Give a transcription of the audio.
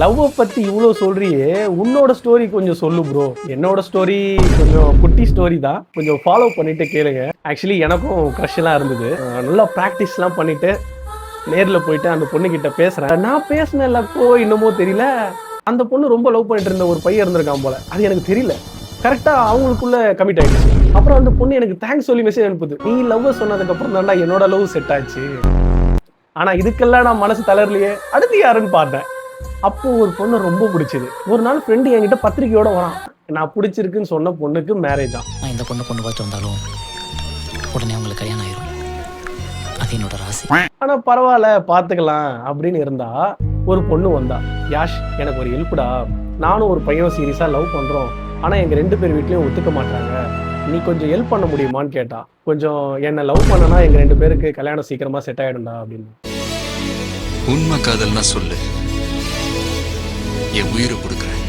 லவ்வை பத்தி இவ்வளோ சொல்றியே, உன்னோட ஸ்டோரி கொஞ்சம் சொல்லு ப்ரோ. என்னோட ஸ்டோரி கொஞ்சம் குட்டி ஸ்டோரி தான், கொஞ்சம் ஃபாலோ பண்ணிட்டு கேளுங்க. ஆக்சுவலி எனக்கும் க்ரஷ் எல்லாம் இருந்தது. நல்லா ப்ராக்டிஸ்லாம் பண்ணிட்டு நேர்ல போயிட்டு அந்த பொண்ணுகிட்ட பேசுறேன். நான் பேசின லக்கோ என்னமோ தெரியல, அந்த பொண்ணு ரொம்ப லவ் பண்ணிட்டு இருந்த ஒரு பையன் இருந்திருக்கான் போல, அது எனக்கு தெரியல. கரெக்டா அவங்களுக்குள்ள கமிட் ஆயிடுச்சு. அப்புறம் அந்த பொண்ணு எனக்கு தேங்க்ஸ் சொல்லி மெசேஜ் அனுப்புது. நீ லவ் சொன்னதுக்கு அப்புறம் தான்டா என்னோட லவ் செட் ஆச்சு. ஆனா இதுக்கெல்லாம் நான் மனசு தளரலையே. அடுத்து யாருன்னு பார்த்தேன். அப்போ ஒரு பொண்ணு ரொம்ப பிடிச்சது. ஒரு நாள் ஃப்ரெண்டு என்கிட்ட பத்திரிக்கையோட வரான். நான் பிடிச்சிருக்குன்னு சொன்ன பொண்ணுக்கு மேரேஜ் ஆம். நான் இந்த பொண்ணு பார்த்து வந்தாலும் உடனே உங்களுக்கு கல்யாணம் ஆயிரும். அது என்னோட ராசி. ஆனா பரவாயில்ல பாத்துக்கலாம் அப்படின்னு இருந்தா ஒரு பொண்ணு வந்தா. யாஷ், எனக்கு ஒரு ஹெல்ப்டா. நானும் ஒரு பையன் சீரியஸா லவ் பண்றோம். ஆனா எங்க 2 பேர் வீட்லயும் ஒத்துக்க மாட்டாங்க. நீ கொஞ்சம் ஹெல்ப் பண்ண முடியுமான்னு கேட்டா. கொஞ்சம் என்ன லவ் பண்ணனா எங்க 2 பேருக்கு கல்யாணம் சீக்கிரமா செட் ஆயிடும்டா அப்படின்னு. உண்மை காதல்னா சொல்லு, என் உயிரை கொடுக்குறேன்.